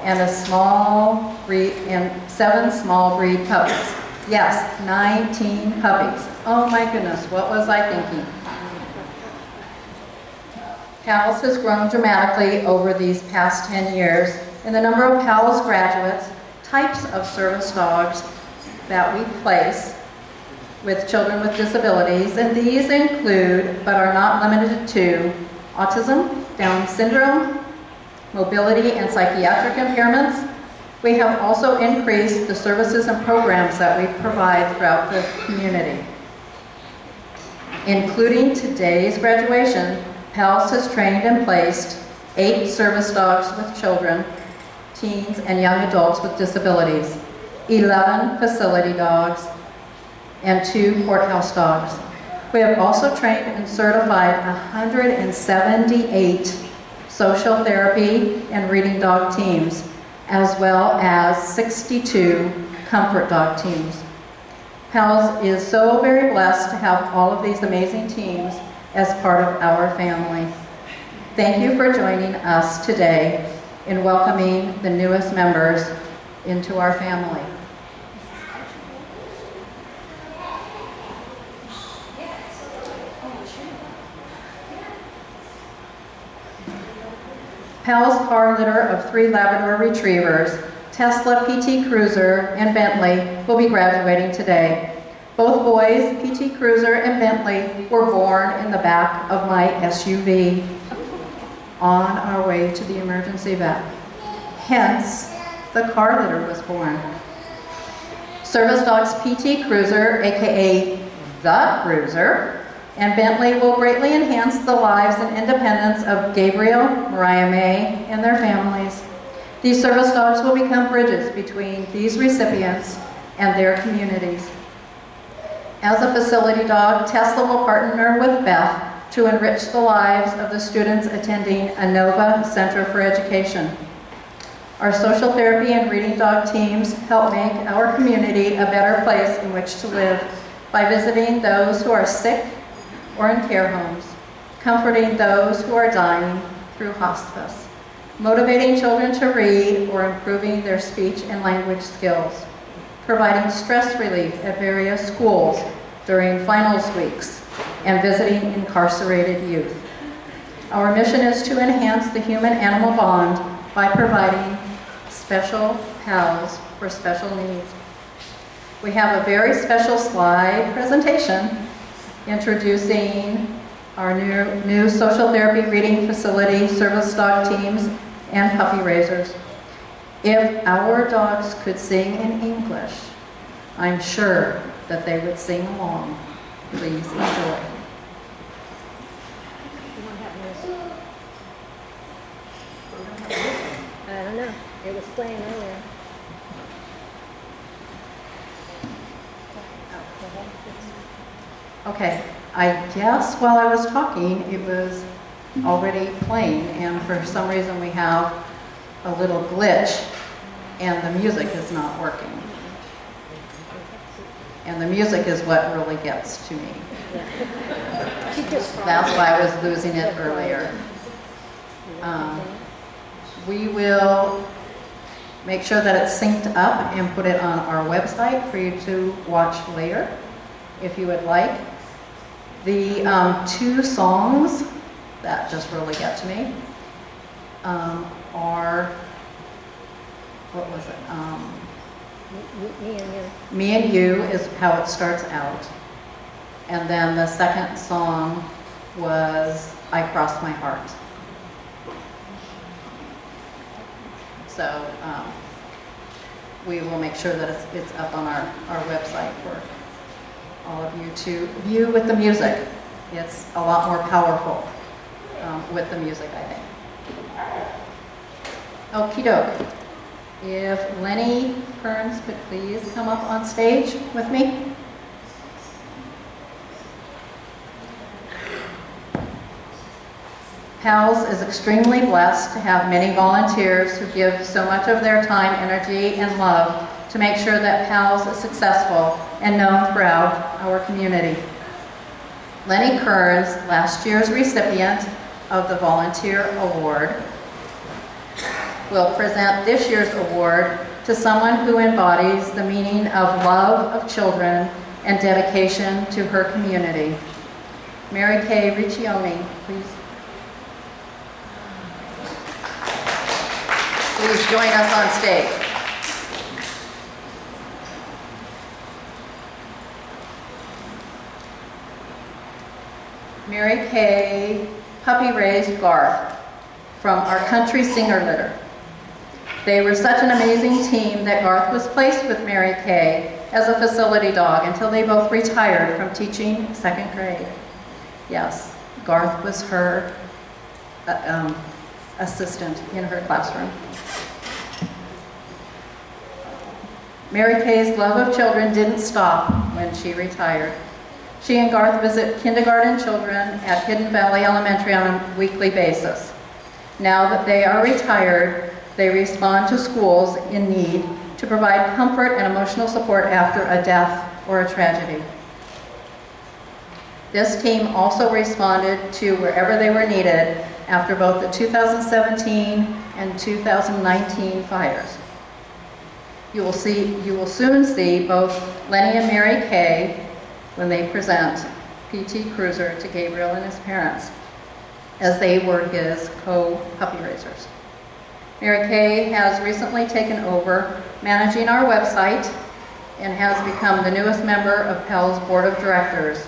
and seven small breed puppies. Yes, 19 puppies. Oh my goodness, what was I thinking? PALS has grown dramatically over these past 10 years in the number of PALS graduates, types of service dogs that we place with children with disabilities, and these include, but are not limited to, autism, Down syndrome, mobility and psychiatric impairments. We have also increased the services and programs that we provide throughout the community. Including today's graduation, PALS has trained and placed 8 service dogs with children, teens, and young adults with disabilities, 11 facility dogs, and 2 courthouse dogs. We have also trained and certified 178 social therapy and reading dog teams, as well as 62 comfort dog teams. PALS is so very blessed to have all of these amazing teams as part of our family. Thank you for joining us today in welcoming the newest members into our family. PALS car litter of 3 Labrador Retrievers, Tesla PT Cruiser, and Bentley will be graduating today. Both boys, PT Cruiser and Bentley, were born in the back of my SUV on our way to the emergency vet. Hence, the car litter was born. Service dogs PT Cruiser, aka the Cruiser, and Bentley will greatly enhance the lives and independence of Gabriel, Mariah May, and their families. These service dogs will become bridges between these recipients and their communities. As a facility dog, Tesla will partner with Beth to enrich the lives of the students attending ANOVA Center for Education. Our social therapy and reading dog teams help make our community a better place in which to live by visiting those who are sick or in care homes, comforting those who are dying through hospice, motivating children to read or improving their speech and language skills, providing stress relief at various schools during finals weeks, and visiting incarcerated youth. Our mission is to enhance the human-animal bond by providing special PALS for special needs. We have a very special slide presentation introducing our new social therapy reading facility, service dog teams, and puppy raisers. If our dogs could sing in English, I'm sure that they would sing along. Please enjoy. I don't know. It was playing earlier. Okay, I guess while I was talking, it was already playing, and for some reason we have a little glitch, and the music is not working. And the music is what really gets to me. That's why I was losing it earlier. We will make sure that it's synced up and put it on our website for you to watch later, if you would like. The 2 songs that just really get to me are, what was it? Me and You. Me and You is how it starts out. And then the second song was I Cross My Heart. So we will make sure that it's up on our website for all of you to view with the music. It's a lot more powerful with the music, I think. Okie doke. If Lenny Kearns could please come up on stage with me. PALS is extremely blessed to have many volunteers who give so much of their time, energy, and love to make sure that PALS is successful and known throughout our community. Lenny Kearns, last year's recipient of the Volunteer Award, will present this year's award to someone who embodies the meaning of love of children and dedication to her community. Mary Kay Riccioni, please. Please join us on stage. Mary Kay puppy raised Garth from our country singer litter. They were such an amazing team that Garth was placed with Mary Kay as a facility dog until they both retired from teaching 2nd grade. Yes, Garth was her assistant in her classroom. Mary Kay's love of children didn't stop when she retired. She and Garth visit kindergarten children at Hidden Valley Elementary on a weekly basis. Now that they are retired, they respond to schools in need to provide comfort and emotional support after a death or a tragedy. This team also responded to wherever they were needed after both the 2017 and 2019 fires. You will soon see both Lenny and Mary Kay when they present P.T. Cruiser to Gabriel and his parents, as they were his co-puppy raisers. Mary Kay has recently taken over managing our website and has become the newest member of PAL's board of directors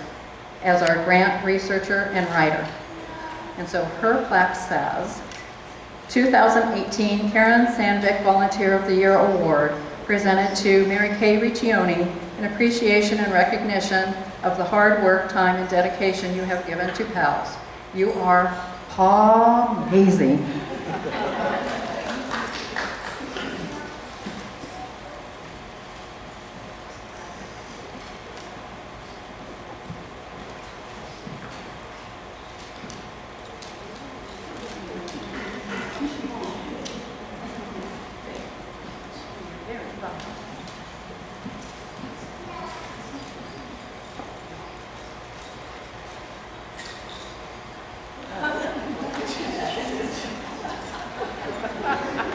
as our grant researcher and writer. And so her plaque says, 2018 Karen Sandvik Volunteer of the Year Award presented to Mary Kay Riccioni in appreciation and recognition of the hard work, time, and dedication you have given to PALS. You are amazing.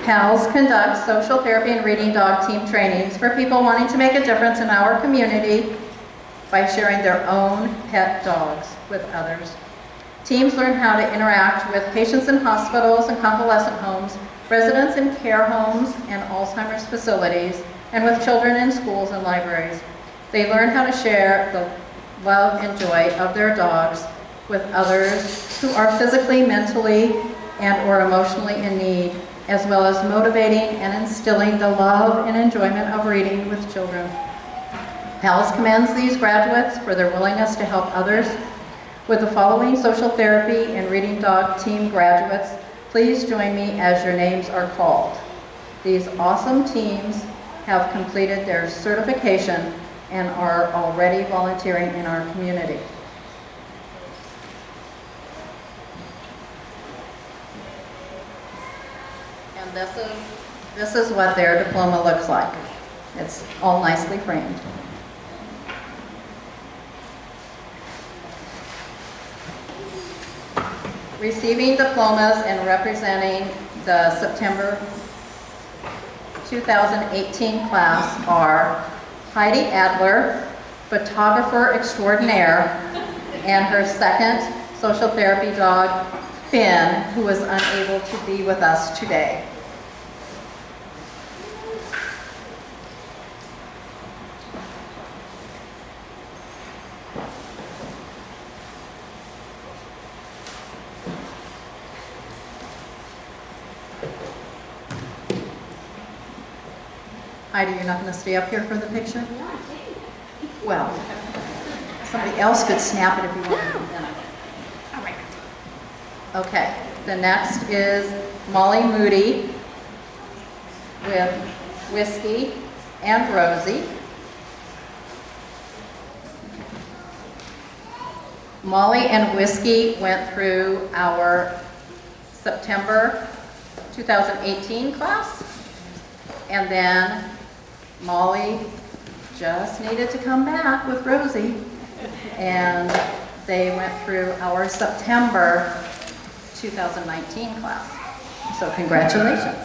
PALS conducts social therapy and reading dog team trainings for people wanting to make a difference in our community by sharing their own pet dogs with others. Teams learn how to interact with patients in hospitals and convalescent homes, residents in care homes and Alzheimer's facilities, and with children in schools and libraries. They learn how to share the love and joy of their dogs with others who are physically, mentally, and or emotionally in need, as well as motivating and instilling the love and enjoyment of reading with children. PALS commends these graduates for their willingness to help others. With the following social therapy and reading dog team graduates, please join me as your names are called. These awesome teams have completed their certification and are already volunteering in our community. And this is what their diploma looks like. It's all nicely framed. Receiving diplomas and representing the September 2018 class are Heidi Adler, photographer extraordinaire, and her second social therapy dog, Finn, who was unable to be with us today. Heidi, you're not going to stay up here for the picture? Well, somebody else could snap it if you wanted to. All right. Okay, the next is Molly Moody with Whiskey and Rosie. Molly and Whiskey went through our September 2018 class, and then Molly just needed to come back with Rosie, and they went through our September 2019 class. So congratulations.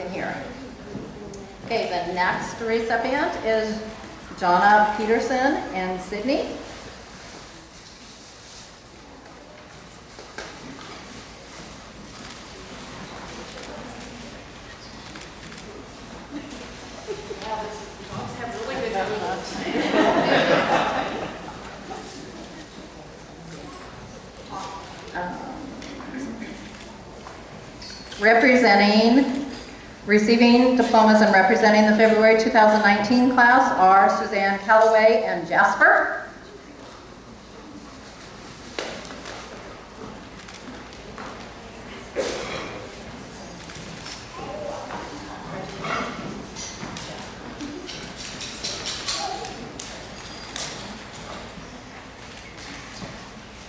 in here. Okay, the next recipient is Jonna Peterson and Sydney. Receiving diplomas and representing the February 2019 class are Suzanne Calloway and Jasper.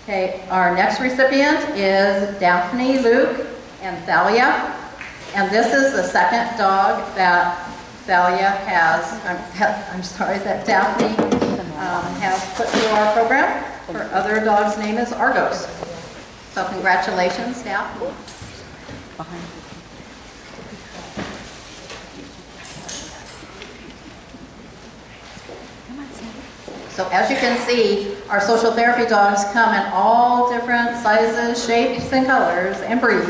Okay, our next recipient is Daphne, Luke, and Thalia. And this is the second dog that Thalia has, that Daphne has put through our program. Her other dog's name is Argos. So congratulations, Daphne. So as you can see, our social therapy dogs come in all different sizes, shapes, and colors, and breeds.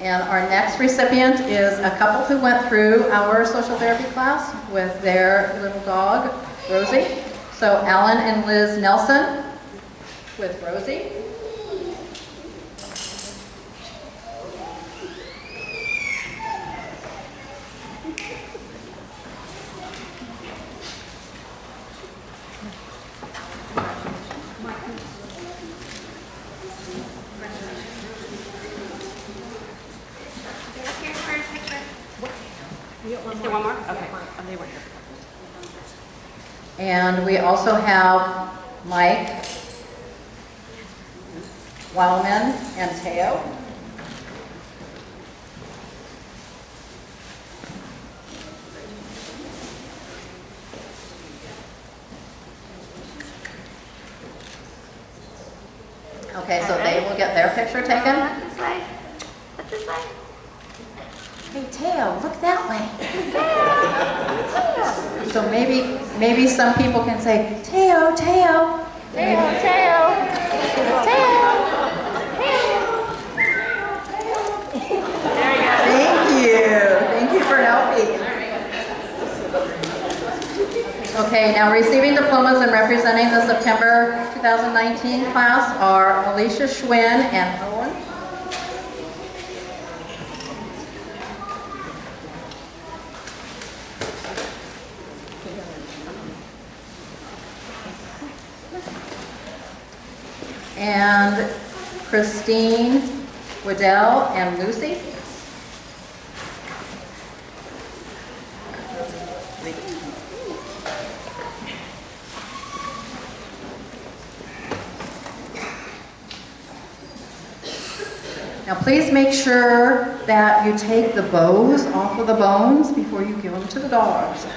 And our next recipient is a couple who went through our social therapy class with their little dog, Rosie. So Alan and Liz Nelson with Rosie. Is there one more? Okay. Oh, they were here. And we also have Mike, Wildman, and Teo. Okay, so they will get their picture taken. Look this way. Look this way. Hey, Teo, look that way. So maybe some people can say, Teo, Teo. Tail, tail. Tail. There you go. Thank you. Thank you for helping. Okay, now receiving diplomas and representing the September 2019 class are Alicia Schwinn and Owen. And Christine, Waddell, and Lucy. Now please make sure that you take the bows off of the bones before you give them to the dogs.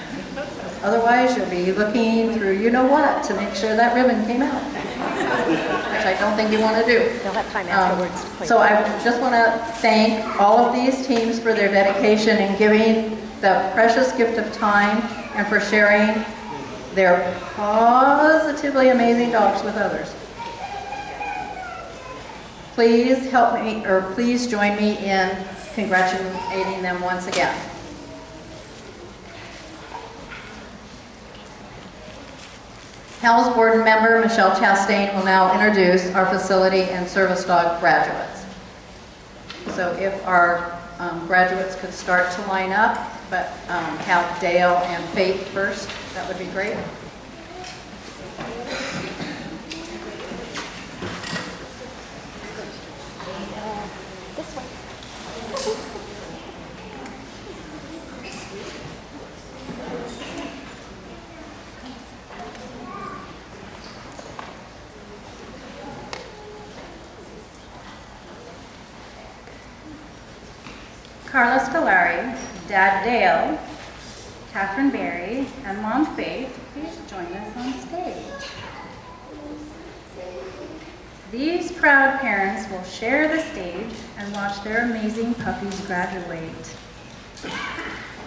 Otherwise you'll be looking through you-know-what to make sure that ribbon came out, which I don't think you want to do. They'll have time afterwards. So I just want to thank all of these teams for their dedication in giving the precious gift of time and for sharing their positively amazing dogs with others. Please help me, or please join me in congratulating them once again. HAL's board member, Michelle Chastain, will now introduce our facility and service dog graduates. So if our graduates could start to line up, but have Dale and Faith first, that would be great. This way. Carla Scolari, Dad Dale, Catherine Berry, and Mom Faith, please join us on stage. These proud parents will share the stage and watch their amazing puppies graduate.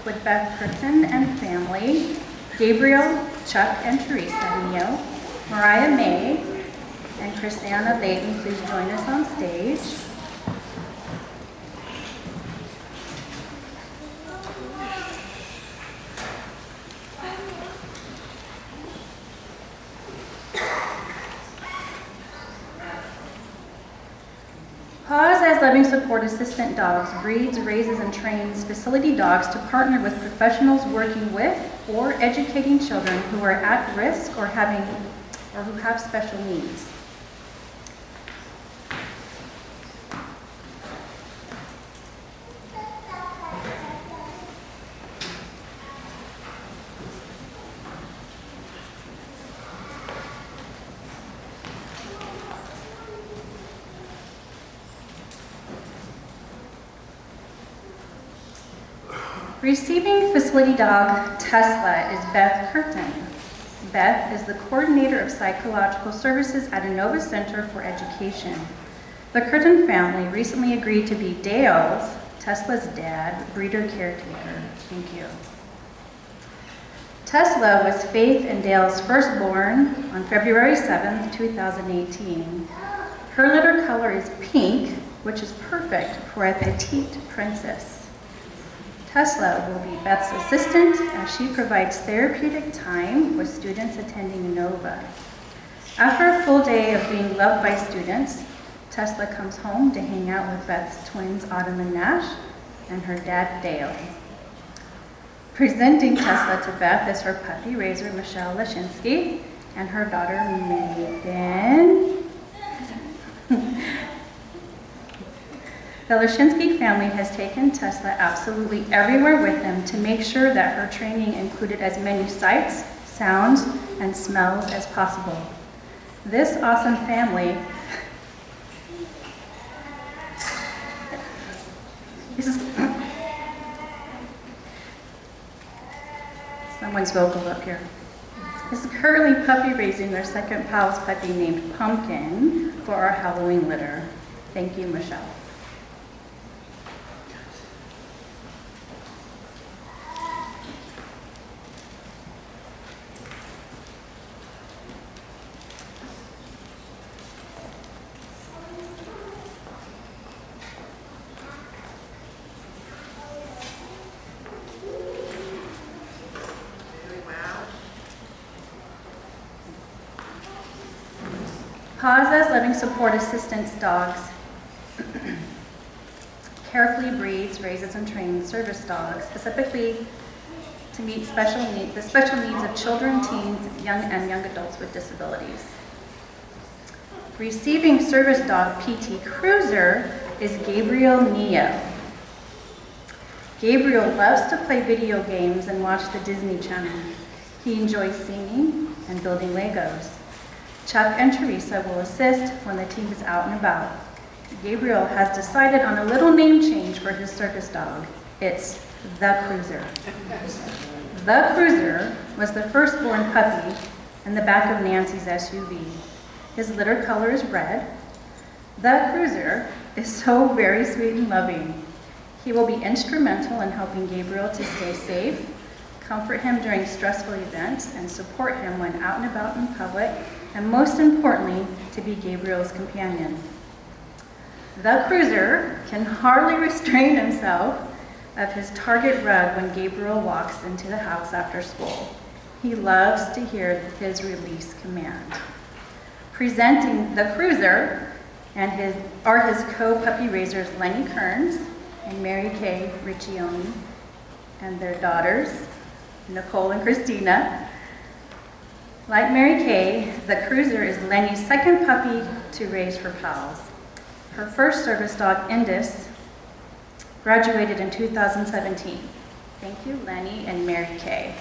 With Beth Curtin and family, Gabriel, Chuck, and Teresa Neo, Mariah May, and Christiana Layton, please join us on stage. Paws as Loving Support Assistant Dogs breeds, raises, and trains facility dogs to partner with professionals working with or educating children who are at risk or who have special needs. Receiving facility dog Tesla is Beth Curtin. Beth is the coordinator of psychological services at Inova Center for Education. The Curtin family recently agreed to be Dale's, Tesla's dad, breeder caretaker. Thank you. Tesla was Faith and Dale's firstborn on February 7th, 2018. Her litter color is pink, which is perfect for a petite princess. Tesla will be Beth's assistant as she provides therapeutic time with students attending Inova. After a full day of being loved by students, Tesla comes home to hang out with Beth's twins Autumn and Nash and her dad Dale. Presenting Tesla to Beth is her puppy raiser Michelle Lashinsky and her daughter Megan. The Lashinsky family has taken Tesla absolutely everywhere with them to make sure that her training included as many sights, sounds, and smells as possible. This awesome family someone's vocal up here. Is currently puppy raising their second Pals puppy named Pumpkin for our Halloween litter. Thank you, Michelle. Paws as Living Support Assistance dogs carefully breeds, raises, and trains service dogs specifically to meet the special needs of children, teens, young adults with disabilities. Receiving service dog PT Cruiser is Gabriel Neo. Gabriel loves to play video games and watch the Disney Channel. He enjoys singing and building Legos. Chuck and Teresa will assist when the team is out and about. Gabriel has decided on a little name change for his service dog. It's The Cruiser. The Cruiser was the firstborn puppy in the back of Nancy's SUV. His litter color is red. The Cruiser is so very sweet and loving. He will be instrumental in helping Gabriel to stay safe, comfort him during stressful events, and support him when out and about in public, and most importantly, to be Gabriel's companion. The Cruiser can hardly restrain himself of his Target rug when Gabriel walks into the house after school. He loves to hear his release command. Presenting The Cruiser are his co-puppy raisers Lenny Kearns and Mary Kay Riccioni, and their daughters, Nicole and Christina. Like Mary Kay, The Cruiser is Lenny's second puppy to raise for Pals. Her first service dog, Indus, graduated in 2017. Thank you, Lenny and Mary Kay.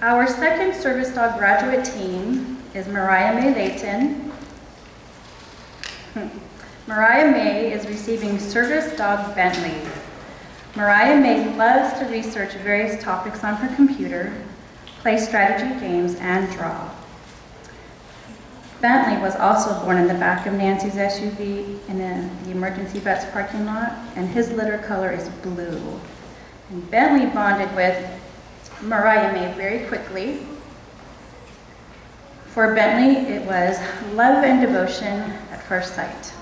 Our second service dog graduate team is Mariah May Layton. Mariah May is receiving Service Dog Bentley. Mariah May loves to research various topics on her computer, play strategy games, and draw. Bentley was also born in the back of Nancy's SUV in the emergency vets parking lot, and his litter color is blue. And Bentley bonded with Mariah May very quickly. For Bentley, it was love and devotion at first sight.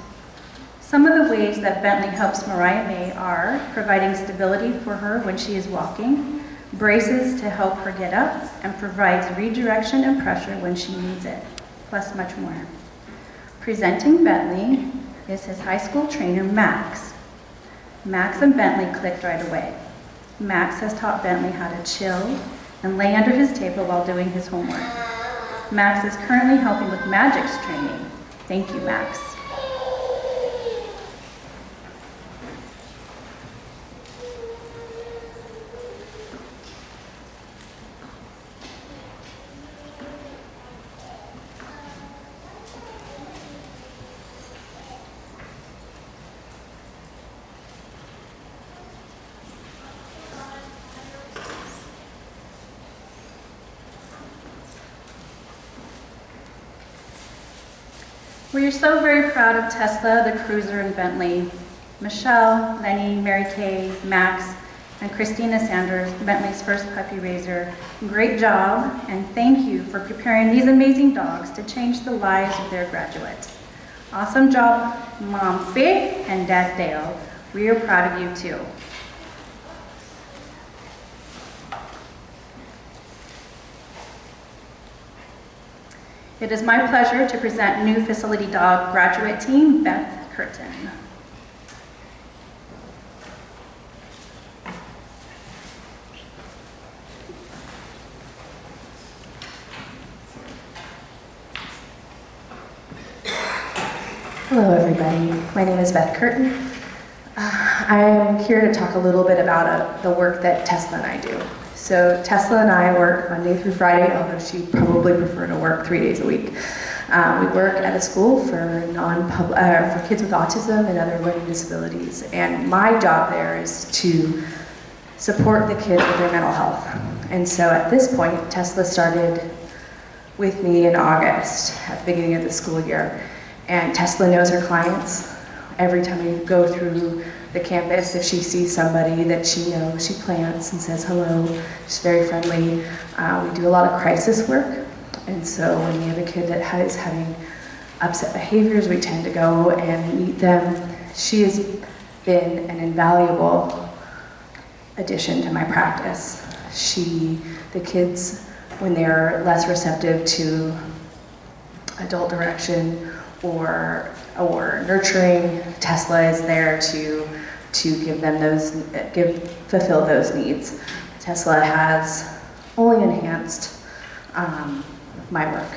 Some of the ways that Bentley helps Mariah May are providing stability for her when she is walking, braces to help her get up, and provides redirection and pressure when she needs it, plus much more. Presenting Bentley is his high school trainer, Max. Max and Bentley clicked right away. Max has taught Bentley how to chill and lay under his table while doing his homework. Max is currently helping with Magic's training. Thank you, Max. We are so very proud of Tesla, the Cruiser, and Bentley. Michelle, Lenny, Mary Kay, Max, and Christina Sanders, Bentley's first puppy raiser. Great job, and thank you for preparing these amazing dogs to change the lives of their graduates. Awesome job, Mom Faith and Dad Dale. We are proud of you too. It is my pleasure to present new facility dog graduate team, Beth Curtin. Hello everybody, my name is Beth Curtin. I am here to talk a little bit about the work that Tesla and I do. So Tesla and I work Monday through Friday, although she'd probably prefer to work 3 days a week. We work at a school for kids with autism and other learning disabilities. And my job there is to support the kids with their mental health. And so at this point, Tesla started with me in August, at the beginning of the school year. And Tesla knows her clients. Every time we go through the campus, if she sees somebody that she knows, she plants and says hello. She's very friendly. We do a lot of crisis work. And so when we have a kid that is having upset behaviors, we tend to go and meet them. She has been an invaluable addition to my practice. The kids, when they're less receptive to adult direction or nurturing, Tesla is there to give them fulfill those needs. Tesla has only enhanced my work.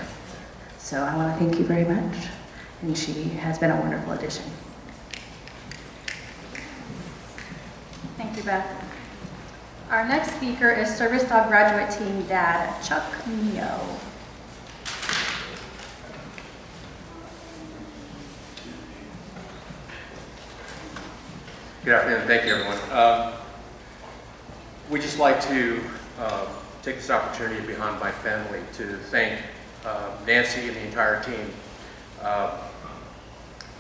So I want to thank you very much, and she has been a wonderful addition. Thank you, Beth. Our next speaker is Service Dog Graduate Team Dad, Chuck Neo. Good afternoon, thank you everyone. We'd just like to take this opportunity behind my family to thank Nancy and the entire team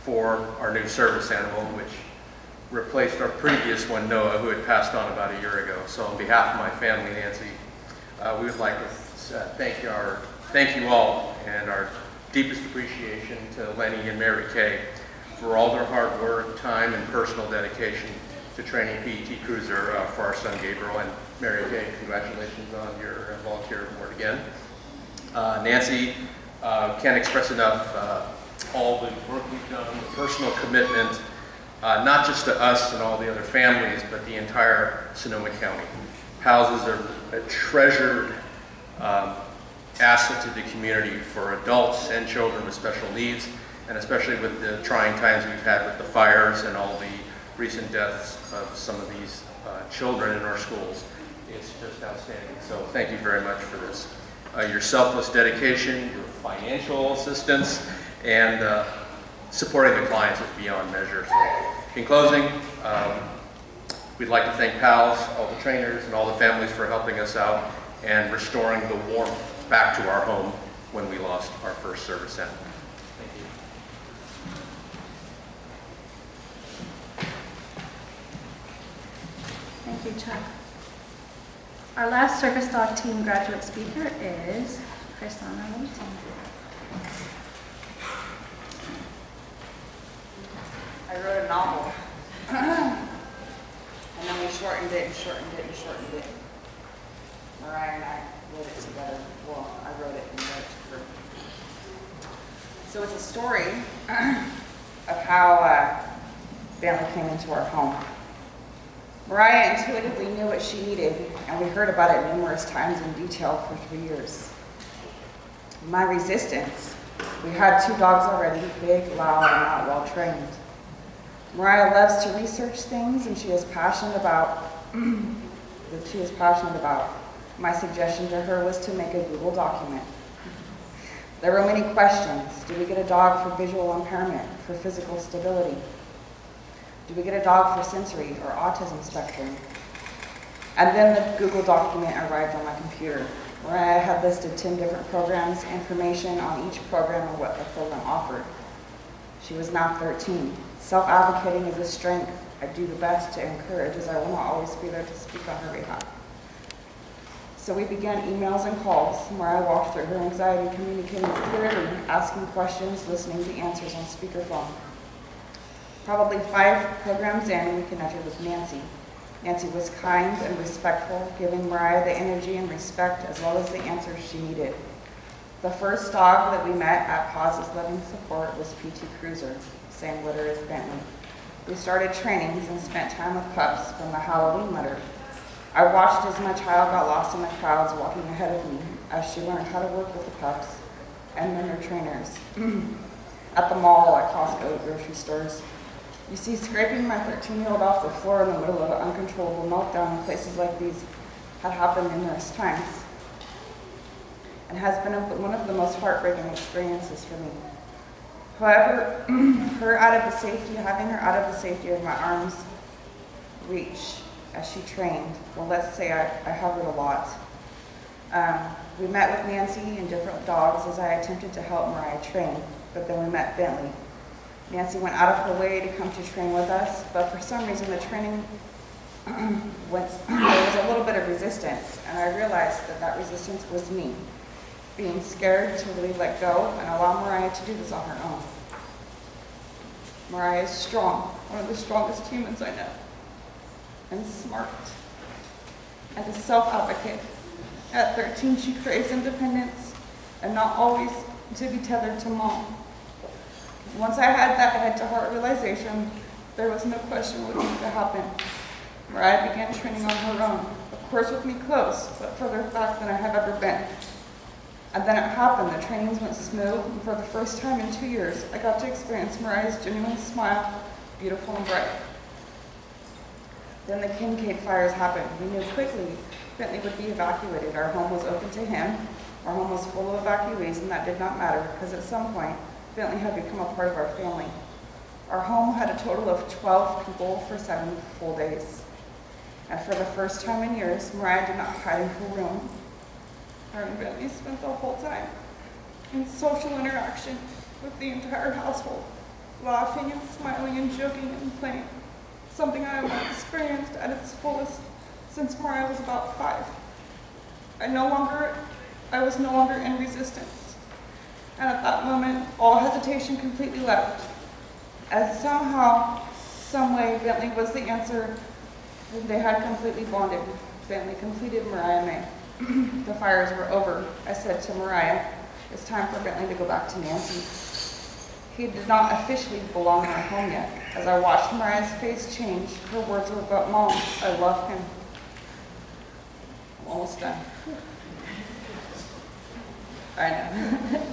for our new service animal, which replaced our previous one, Noah, who had passed on about a year ago. So on behalf of my family, Nancy, we would like to thank you all, and our deepest appreciation to Lenny and Mary Kay for all their hard work, time, and personal dedication to training PET Cruiser for our son Gabriel. And Mary Kay, congratulations on your volunteer award again. Nancy, can't express enough all the work we've done, the personal commitment, not just to us and all the other families, but the entire Sonoma County. Houses are a treasured asset to the community for adults and children with special needs, and especially with the trying times we've had with the fires and all the recent deaths of some of these children in our schools. It's just outstanding. So thank you very much for this. Your selfless dedication, your financial assistance, and supporting the clients is beyond measure. So in closing, we'd like to thank PALS, all the trainers, and all the families for helping us out and restoring the warmth back to our home when we lost our first service animal. Thank you. Thank you, Chuck. Our last service dog team graduate speaker is Chrisana Layton. I wrote a novel. And then we shortened it and shortened it and shortened it. Mariah and I wrote it together. Well, I wrote it and wrote it to her. So it's a story of how Bentley came into our home. Mariah intuitively knew what she needed, and we heard about it numerous times in detail for 3 years. My resistance. We had 2 dogs already, big, loud, and not well trained. Mariah loves to research things, and she is passionate about My suggestion to her was to make a Google document. There were many questions. Do we get a dog for visual impairment, for physical stability? Do we get a dog for sensory or autism spectrum? And then the Google document arrived on my computer, where I had listed 10 different programs, information on each program and what the program offered. She was now 13. Self-advocating is a strength I do the best to encourage, as I will not always be there to speak on her behalf. So we began emails and calls, where I walked through her anxiety, communicating clearly, asking questions, listening to answers on speakerphone. Probably 5 programs in, we connected with Nancy. Nancy was kind and respectful, giving Mariah the energy and respect as well as the answers she needed. The first dog that we met at Paus's Loving Support was PT Cruiser, same litter as Bentley. We started trainings and spent time with pups from the Halloween litter. I watched as my child got lost in the crowds walking ahead of me as she learned how to work with the pups and then their trainers. At the mall, at Costco, at grocery stores. You see, scraping my 13-year-old off the floor in the middle of an uncontrollable meltdown in places like these had happened numerous times and has been one of the most heartbreaking experiences for me. However, having her out of the safety of my arms reach as she trained, well, let's say I hovered a lot. We met with Nancy and different dogs as I attempted to help Mariah train, but then we met Bentley. Nancy went out of her way to come to train with us, but for some reason the training there was a little bit of resistance, and I realized that that resistance was me, being scared to really let go and allow Mariah to do this on her own. Mariah is strong, one of the strongest humans I know, and smart, and a self-advocate. At 13, she craves independence and not always to be tethered to mom. Once I had that head-to-heart realization, there was no question what needed to happen. Mariah began training on her own, of course with me close, but further back than I have ever been. And then it happened, the trainings went smooth, and for the first time in 2 years, I got to experience Mariah's genuine smile, beautiful and bright. Then the Kincaid fires happened. We knew quickly Bentley would be evacuated. Our home was open to him. Our home was full of evacuees, and that did not matter, because at some point, Bentley had become a part of our family. Our home had a total of 12 people for 7 full days. And for the first time in years, Mariah did not hide in her room. Her and Bentley spent the whole time in social interaction with the entire household, laughing and smiling and joking and playing, something I have not experienced at its fullest since Mariah was about 5. I was no longer in resistance. And at that moment, all hesitation completely left. As somehow, some way, Bentley was the answer, and they had completely bonded. Bentley completed Mariah May. The fires were over. I said to Mariah, it's time for Bentley to go back to Nancy. He did not officially belong in our home yet. As I watched Mariah's face change, her words were, but Mom, I love him. I'm almost done. I know.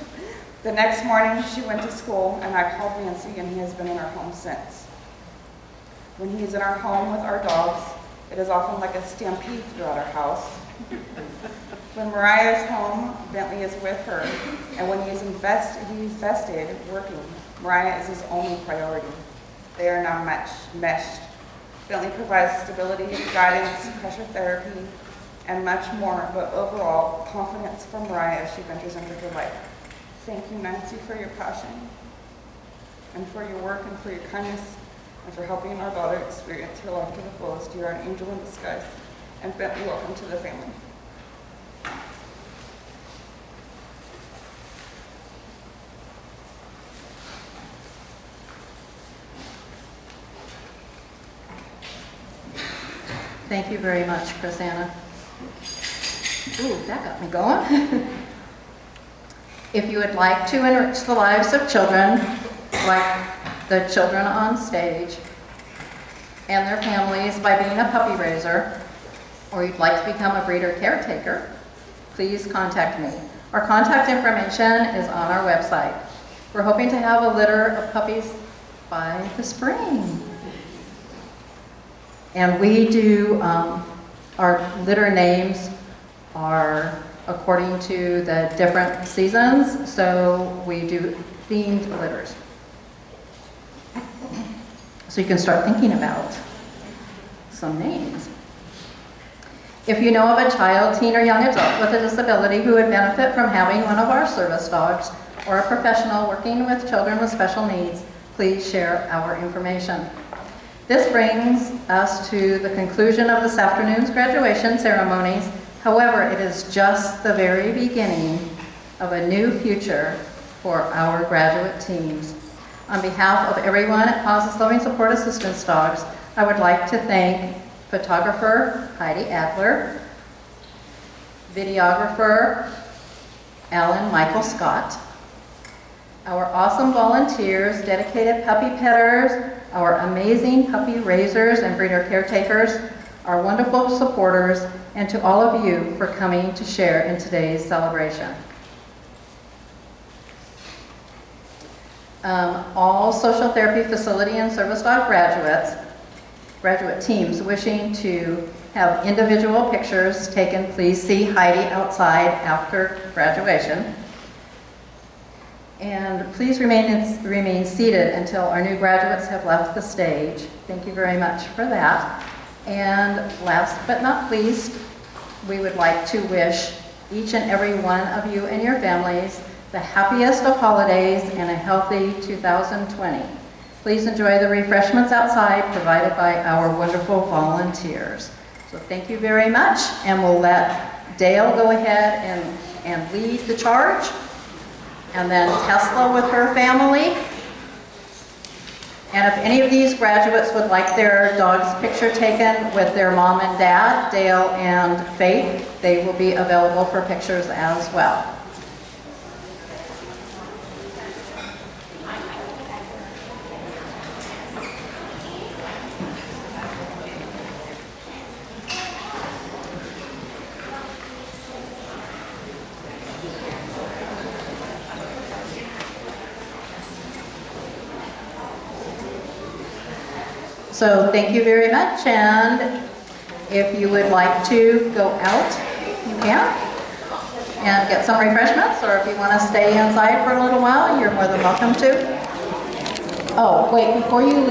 The next morning, she went to school, and I called Nancy, and he has been in our home since. When he is in our home with our dogs, It is often like a stampede throughout our house. When Mariah is home, Bentley is with her, and when he's vested working, Mariah is his only priority. They are now meshed. Bentley provides stability, guidance, pressure therapy, and much more, but overall, confidence for Mariah as she ventures into her life. Thank you, Nancy, for your passion, and for your work, and for your kindness, and for helping our daughter experience her life to the fullest. You are an angel in disguise, and Bentley, welcome to the family. Thank you very much, Chrisanna. Ooh, that got me going. If you would like to enrich the lives of children, like the children on stage, and their families by being a puppy raiser, or you'd like to become a breeder caretaker, please contact me. Our contact information is on our website. We're hoping to have a litter of puppies by the spring. And we do, our litter names are according to the different seasons, so we do themed litters. So you can start thinking about some names. If you know of a child, teen, or young adult with a disability who would benefit from having one of our service dogs or a professional working with children with special needs, please share our information. This brings us to the conclusion of this afternoon's graduation ceremonies. However, it is just the very beginning of a new future for our graduate teams. On behalf of everyone at Causes Loving Support Assistance Dogs, I would like to thank photographer Heidi Adler, videographer Alan Michael Scott, our awesome volunteers, dedicated puppy petters, our amazing puppy raisers and breeder caretakers, our wonderful supporters, and to all of you for coming to share in today's celebration. All social therapy facility and service dog graduate teams wishing to have individual pictures taken, please see Heidi outside after graduation. And please remain seated until our new graduates have left the stage. Thank you very much for that. And last but not least, we would like to wish each and every one of you and your families the happiest of holidays and a healthy 2020. Please enjoy the refreshments outside provided by our wonderful volunteers. So thank you very much, and we'll let Dale go ahead and lead the charge. And then Tesla with her family. And if any of these graduates would like their dog's picture taken with their mom and dad, Dale and Faith, they will be available for pictures as well. So thank you very much, and if you would like to go out, you can, and get some refreshments, or if you want to stay inside for a little while, you're more than welcome to. Oh, wait, before you leave,